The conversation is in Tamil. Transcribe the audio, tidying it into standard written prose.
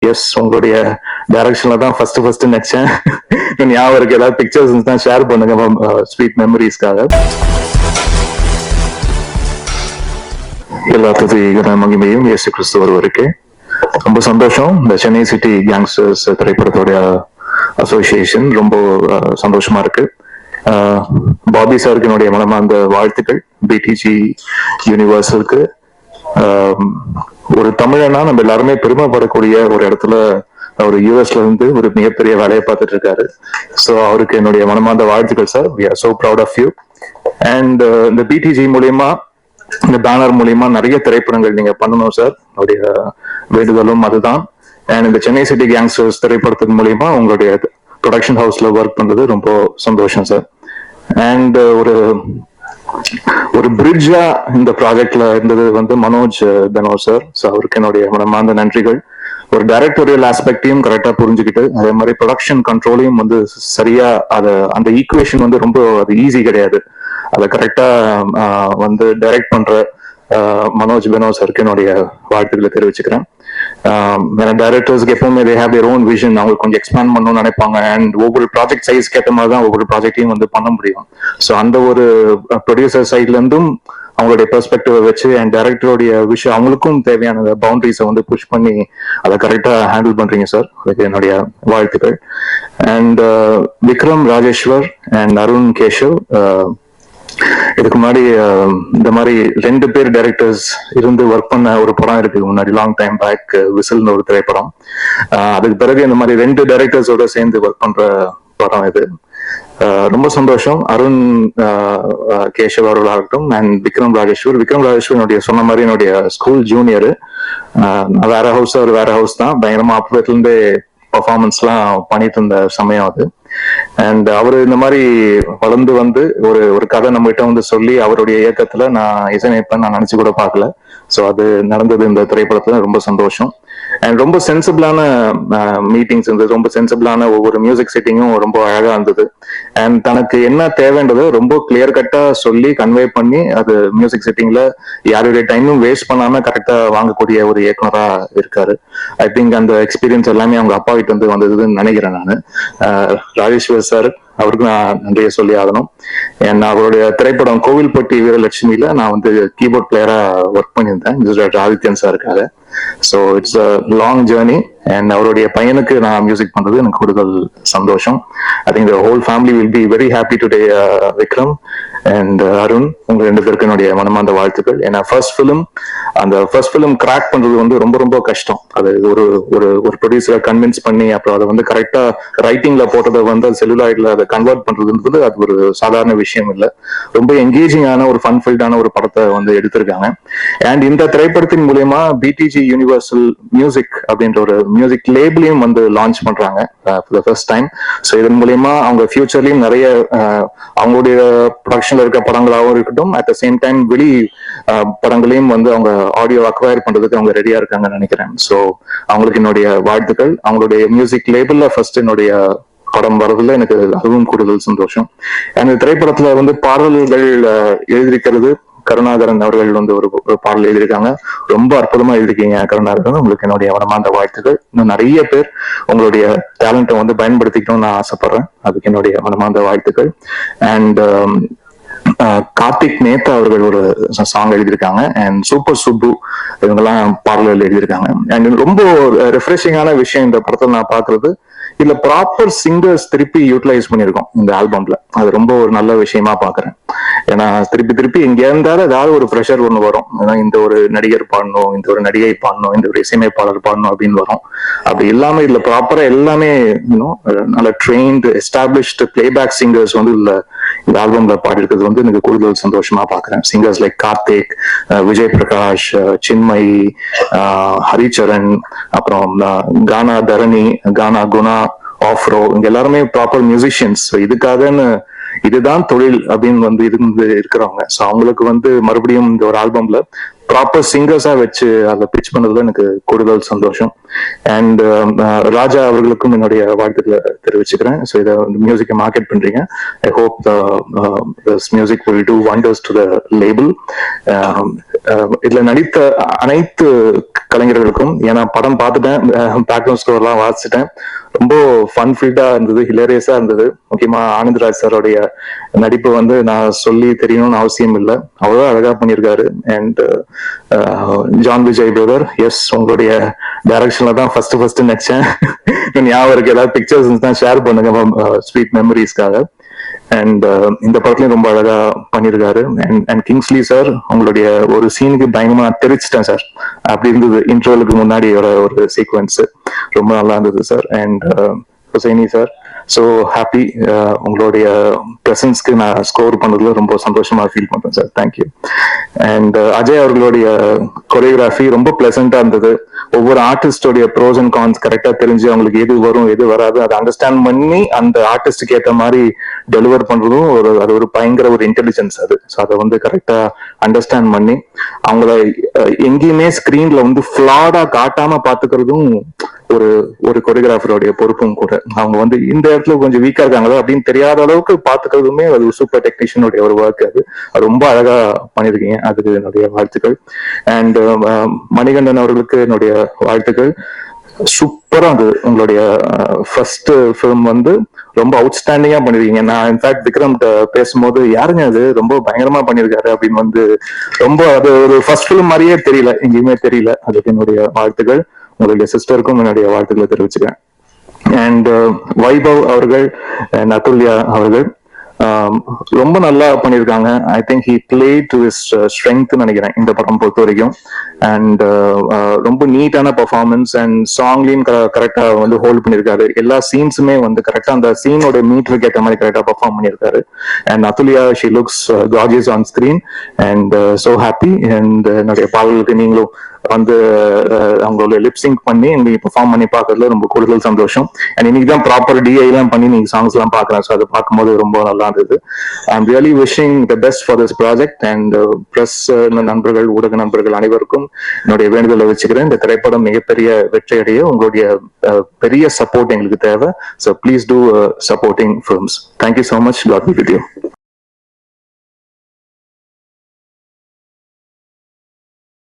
எஸ், உங்களுடைய டைரக்ஷன்ல தான் ஃபர்ஸ்ட் நினைச்சேன். ஞாபகம் இருக்கு, ஏதாவது பிக்சர்ஸ் தான் ஷேர் பண்ணுங்க ஸ்வீட் மெமரிஸ்க்காக. எல்லா துதிகர மகிமையும் இயேசு கிறிஸ்து ஒருவருக்கு. ரொம்ப சந்தோஷம். இந்த சென்னை சிட்டி கேங்ஸ்டர்ஸ் திரைப்படத்தோட அசோசியேஷன் ரொம்ப சந்தோஷமா இருக்கு. பாபி சாருக்கு என்னுடைய மனமார்ந்த வாழ்த்துக்கள். பிடிஜி யூனிவர்சலுக்கு ஒரு தமிழனா நம்ம எல்லாருமே பெருமைப்படக்கூடிய ஒரு இடத்துல அவர் யூஎஸ்ல இருந்து ஒரு மிகப்பெரிய வேலையை பார்த்துட்டு இருக்காரு. ஸோ அவருக்கு என்னுடைய மனமார்ந்த வாழ்த்துக்கள் sir. We are so proud of you. And இந்த பிடிஜி மூலியமா, இந்த பேனர் மூலியமா நிறைய திரைப்படங்கள் நீங்க பண்ணணும் சார். அவருடைய வேண்டுதலும் அதுதான். அண்ட் இந்த சென்னை சிட்டி கேங்ஸ்டர்ஸ் திரைப்படத்தின் மூலியமா உங்களுடைய ப்ரொடக்ஷன் ஹவுஸ்ல ஒர்க் பண்றது ரொம்ப சந்தோஷம் சார். அண்ட் ஒரு பிரிட்ஜா இந்த ப்ராஜெக்ட்ல இருந்தது வந்து மனோஜ் பெனோ சார். ஸோ அவருக்கு என்னுடைய மனமார்ந்த நன்றிகள். ஒரு டைரக்டோரியல் ஆஸ்பெக்டையும் கரெக்டா புரிஞ்சுக்கிட்டு, அதே மாதிரி ப்ரொடக்ஷன் கண்ட்ரோலையும் வந்து சரியா அந்த ஈக்குவேஷன் வந்து ரொம்ப அது ஈஸி கிடையாது. அதை கரெக்டா வந்து டைரக்ட் பண்ற மனோஜ் பெனோ சாருக்கு என்னுடைய வாழ்த்துக்களை தெரிவிச்சுக்கிறேன். டைரக்டர்ஸ்க்கு எப்பவுமே they have their own vision. அவங்க கொஞ்சம் எக்ஸ்பேண்ட் பண்ணணும்னு நினைப்பாங்க. அண்ட் ஒவ்வொரு ப்ராஜெக்ட் சைஸ்க்கு ஏற்ற மாதிரி தான் ஒவ்வொரு ப்ராஜெக்டையும் வந்து பண்ண முடியும். ஸோ அந்த ஒரு ப்ரொடியூசர் சைட்ல இருந்தும் அவங்களுடைய பெர்ஸ்பெக்டிவ் வச்சு அண்ட் டைரக்டருடைய விஷயம் அவங்களுக்கும் தேவையான பவுண்டரிஸை வந்து புஷ் பண்ணி அதை கரெக்டா ஹேண்டில் பண்றீங்க சார். அதுக்கு என்னுடைய வாழ்த்துக்கள். அண்ட் விக்ரம் ராஜேஸ்வர் அண்ட் அருண் கேஷவ், இதுக்கு முன்னாடி இந்த மாதிரி 2 பேர் டைரக்டர்ஸ் இருந்து ஒர்க் பண்ண ஒரு படம் இருக்கு முன்னாடி, லாங் டைம் பேக், விசில்னு ஒரு திரைப்படம். அதுக்கு பிறகு இந்த மாதிரி 2 டைரக்டர்ஸோட சேர்ந்து ஒர்க் பண்ற படம் இது. ரொம்ப சந்தோஷம். அருண் கேஷவ் அவர்களாகட்டும் அண்ட் விக்ரம் ராஜேஸ்வர் என்னுடைய சொன்ன மாதிரி என்னுடைய ஸ்கூல் ஜூனியர். வேற ஹவுஸ், அவர் வேற ஹவுஸ் தான். பயங்கரமா அப்பத்துல இருந்தே பர்ஃபார்மன்ஸ் எல்லாம் பண்ணிட்டு இருந்த சமயம் அது. அண்ட் அவரு இந்த மாதிரி வளர்ந்து வந்து ஒரு கதை நம்ம கிட்ட வந்து சொல்லி அவருடைய இயக்கத்துல நான் இசையமைப்பேன் நான் நினைச்சு கூட பார்க்கல. ஸோ அது நடந்தது இந்த திரைப்படத்துல. ரொம்ப சந்தோஷம். அண்ட் ரொம்ப சென்சிபிளான மீட்டிங்ஸ் இருந்தது. ரொம்ப சென்சிபிளான ஒவ்வொரு மியூசிக் செட்டிங்கும் ரொம்ப அழகா இருந்தது. அண்ட் தனக்கு என்ன தேவைன்றதை ரொம்ப கிளியர் கட்டா சொல்லி கன்வே பண்ணி அது மியூசிக் செட்டிங்ல யாருடைய டைமும் வேஸ்ட் பண்ணாம கரெக்டா வாங்கக்கூடிய ஒரு இயக்குனரா இருக்காரு. ஐ திங்க் அந்த எக்ஸ்பீரியன்ஸ் எல்லாமே அவங்க அப்பா கிட்ட வந்து வந்ததுன்னு நினைக்கிறேன் நான். ராஜேஸ்வர் சார், அவருக்கு நான் நன்றியை சொல்லி ஆகணும். அவருடைய திரைப்படம் கோவில்பட்டி வீரலட்சுமியில நான் வந்து கீபோர்ட் பிளேயரா ஒர்க் பண்ணியிருந்தேன் ஆதித்யன் சாருக்காக. So it's a long journey. And அவருடைய பையனுக்கு நான் மியூசிக் பண்றது எனக்கு கூடுதல் சந்தோஷம். I think the whole family will be very happy today. Vikram and Arun, உங்க 2 பேருக்கு என்னுடைய மனமார்ந்த வாழ்த்துக்கள். ஏன்னா ஃபர்ஸ்ட் ஃபிலிம் கிராக் பண்றது வந்து ரொம்ப ரொம்ப கஷ்டம். அது ஒரு ப்ரொடியூசரை கன்வின்ஸ் பண்ணி அப்புறம் அதை வந்து கரெக்டா ரைட்டிங்ல போட்டதை வந்து செல்லுலாய்ட்ல அதை கன்வெர்ட் பண்றதுன்றது அது ஒரு சாதாரண விஷயம் இல்லை. ரொம்ப என்கேஜிங்கான ஒரு ஃபன்ஃபில்டான ஒரு படத்தை வந்து எடுத்திருக்காங்க. அண்ட் இந்த திரைப்படத்தின் மூலயமா பிடிஜி யூனிவர்சல் மியூசிக் அப்படின்ற ஒரு மியூசிக் லேபிளையும் வந்து லான்ச் பண்றாங்க for the first time. So இதன் மூலயமா அவங்க ஃபியூச்சர்லயும் நிறைய அவங்களுடைய ப்ரொடக்ஷன்ல இருக்க படங்களாகவும் இருக்கட்டும், அட் த சேம் டைம் வெளி படங்களையும் வந்து அவங்க ஆடியோ அக்வயர் பண்றதுக்கு அவங்க ரெடியா இருக்காங்கன்னு நினைக்கிறேன். ஸோ அவங்களுக்கு என்னுடைய வாழ்த்துக்கள். அவங்களுடைய மியூசிக் லேபிள்ல ஃபர்ஸ்ட் என்னுடைய படம் வர்றதுல எனக்கு அதுவும் கூடுதல் சந்தோஷம். அந்த திரைப்படத்துல வந்து பாடல்கள் எழுதியிருக்கிறது கருணாகரன் அவர்கள் வந்து ஒரு பாடல் எழுதியிருக்காங்க. ரொம்ப அற்புதமா எழுதிருக்கீங்க கருணாகரன். உங்களுக்கு என்னுடைய மனமார்ந்த வாழ்த்துக்கள். இன்னும் நிறைய பேர் உங்களுடைய டேலண்ட்டை வந்து பயன்படுத்திக்கணும்னு நான் ஆசைப்படுறேன். அதுக்கு என்னுடைய மனமார்ந்த வாழ்த்துக்கள். அண்ட் கார்த்திக் நேத்தா அவர்கள் ஒரு சாங் எழுதியிருக்காங்க. அண்ட் சூப்பர் சுப்பு இவங்கெல்லாம் பாடல்கள் எழுதியிருக்காங்க. அண்ட் ரொம்ப ரெஃப்ரெஷிங்கான விஷயம் இந்த படத்துல நான் பாக்குறது, இதுல ப்ராப்பர் சிங்கர்ஸ் திருப்பி யூட்டிலைஸ் பண்ணிருக்கோம் இந்த ஆல்பம்ல. அது ரொம்ப ஒரு நல்ல விஷயமா பாக்குறேன். ஏன்னா திருப்பி இங்க இருந்தாலும் ஏதாவது ஒரு ப்ரெஷர் ஒண்ணு வரும். ஏன்னா இந்த ஒரு நடிகர் பாடணும், இந்த ஒரு நடிகை பாடணும், இந்த ஒரு இசையமைப்பாளர் பாடணும் அப்படின்னு வரும். அப்படி இல்லாம இதுல ப்ராப்பரா எல்லாமே நல்ல ட்ரெயின்டு எஸ்டாப்ளிஷ்டு பிளேபேக் சிங்கர்ஸ் வந்து இந்த ஆல்பம்ல பாடிருக்கிறது வந்து எனக்கு கூடுதல் சந்தோஷமா பாக்குறேன். சிங்கர்ஸ் லைக் கார்த்திக், விஜய் பிரகாஷ், சின்மயி, ஹரிச்சரன், அப்புறம் கானா தரணி, கானா குணா, ஆஃப்ரோ, இங்க எல்லாருமே ப்ராப்பர் மியூசிஷியன்ஸ். இதுக்காகன்னு இதுதான் தொழில் அப்படின்னு வந்து இருக்கிறவங்க. ஸோ அவங்களுக்கு வந்து மறுபடியும் இந்த ஒரு ஆல்பம்ல ப்ராப்பர் சிங்கர்ஸா வச்சு அதை பிச் பண்ணதுல எனக்கு கூடுதல் சந்தோஷம். அண்ட் ராஜா அவர்களுக்கும் என்னுடைய வாழ்த்துக்களை தெரிவிச்சுக்கிறேன். ஸோ இதை மியூசிக்கை மார்க்கெட் பண்றீங்க. I hope this music will do wonders to the label. இதுல நடித்த அனைத்து கலைஞர்களுக்கும், ஏன்னா படம் பார்த்துட்டேன், பேக்ரவுண்ட் ஸ்கோர்லாம் வாசிச்சிட்டேன், ரொம்ப ஃபன் ஃபில்டா இருந்தது, ஹிலேரியஸா இருந்தது. முக்கியமா ஆனந்த்ராஜ் சாரோடைய நடிப்பு வந்து நான் சொல்லி தெரியணும்னு அவசியம் இல்லை, அவ்வளோ அழகா பண்ணியிருக்காரு. And John Vijay brother, yes உங்களுடைய டைரக்ஷன்ல தான் ஃபர்ஸ்ட் நினைச்சேன். ஞாபகம் இருக்கு, ஏதாவது பிக்சர்ஸ் தான் ஷேர் பண்ணுங்க ஸ்வீட் மெமரிஸ்க்காக. அண்ட் இந்த படத்துலயும் ரொம்ப அழகா பண்ணியிருக்காரு. அண்ட் கிங்ஸ்லி சார், உங்களுடைய ஒரு சீனுக்கு பயங்கரமா தெரிச்சிட்டேன் சார், அப்படி இருந்தது இன்ட்ரோலுக்கு முன்னாடி ஒரு சீக்வன்ஸ், ரொம்ப நல்லா இருந்தது sir. And Husaini sir, so happy, உங்களுடைய ப்ரெசன்ஸ்க்கு நான் ஸ்கோர் பண்ணதுல ரொம்ப சந்தோஷமா ஃபீல் பண்றேன் சார், தேங்க்யூ. அண்ட் அஜய் அவர்களுடைய கொரியோகிராஃபி ரொம்ப பிளசண்டா இருந்தது. ஒவ்வொரு ஆர்டிஸ்டோடைய ப்ரோஸ் அண்ட் கான்ஸ் கரெக்டா தெரிஞ்சு அவங்களுக்கு எது வரும் எது வராது அதை அண்டர்ஸ்டாண்ட் பண்ணி அந்த ஆர்டிஸ்டுக்கு ஏற்ற மாதிரி டெலிவர் பண்றதும் அது ஒரு பயங்கர ஒரு இன்டெலிஜென்ஸ் அது. ஸோ அதை வந்து கரெக்டா அண்டர்ஸ்டாண்ட் பண்ணி அவங்கள எங்கேயுமே ஸ்கிரீன்ல வந்து ஃபிளாடா காட்டாம பாத்துக்கிறதும் ஒரு கொரியோகிராஃபருடைய பொறுப்பும் கூட. அவங்க வந்து இந்த இடத்துல கொஞ்சம் வீக்கா இருக்காங்களோ அப்படின்னு தெரியாத அளவுக்கு பாத்துக்கிறதுமே அது சூப்பர் டெக்னீஷியனுடைய ஒரு ஒர்க். அது ரொம்ப அழகா பண்ணிருக்கீங்க, அதுக்கு என்னுடைய வாழ்த்துக்கள். அண்ட் மணிகண்டன் அவர்களுக்கு என்னுடைய வாழ்த்துக்கள். சூப்பரா இருந்தது உங்களுடைய ஃபர்ஸ்ட் ஃபிலிம், வந்து ரொம்ப அவுட்ஸ்டாண்டிங்கா பண்ணிருக்கீங்க. நான் இன்ஃபேக்ட் விக்ரம் பேசும்போது யாருங்க அது ரொம்ப பயங்கரமா பண்ணிருக்காரு அப்படின்னு வந்து ரொம்ப அது ஒரு ஃபர்ஸ்ட் ஃபிலிம் மாதிரியே தெரியல, எங்கேயுமே தெரியல. அதுக்கு என்னுடைய வாழ்த்துக்கள். உங்களுடைய சிஸ்டருக்கும் என்னுடைய வாழ்த்துக்களை தெரிவிச்சுக்கிறேன். அண்ட் வைபவ் அவர்கள் அண்ட் அதுல்யா அவர்கள் ரொம்ப நல்லா பண்ணியிருக்காங்க. I think he play to his strength நினைக்கிறேன் இந்த படம் பொறுத்த வரைக்கும். அண்ட் ரொம்ப நீட்டான பர்ஃபார்மன்ஸ் அண்ட் சாங்லையும் கரெக்டா வந்து ஹோல்ட் பண்ணியிருக்காரு. எல்லா சீன்ஸுமே வந்து கரெக்டா அந்த சீனோட மீட்டருக்கு ஏற்ற மாதிரி கரெக்டா பர்ஃபார்ம் பண்ணியிருக்காரு. And Athulya, she looks gorgeous on screen and so happy. And என்னுடைய பாடல்களுக்கு நீங்களும் வந்து அவங்களோட லிப்சிங் பண்ணி நீங்க பெர்ஃபார்ம் பண்ணி பாக்குறதுல ரொம்ப கூடுதல் சந்தோஷம். அண்ட் இன்னைக்கு தான் ப்ராப்பர் டிஐ எல்லாம் பண்ணி நீங்க சாங்ஸ் எல்லாம் பாக்குறேன். ஸோ அதை பார்க்கும்போது ரொம்ப நல்லா இருந்தது. I am really wishing the best for this project. And press நண்பர்கள், ஊடக நண்பர்கள் அனைவருக்கும் என்னுடைய வேண்டுதலை வச்சுக்கிறேன். இந்த திரைப்படம் மிகப்பெரிய வெற்றியடைய உங்களுடைய பெரிய சப்போர்ட் எங்களுக்கு தேவை. So please do supporting films. Thank you so much. God be with you.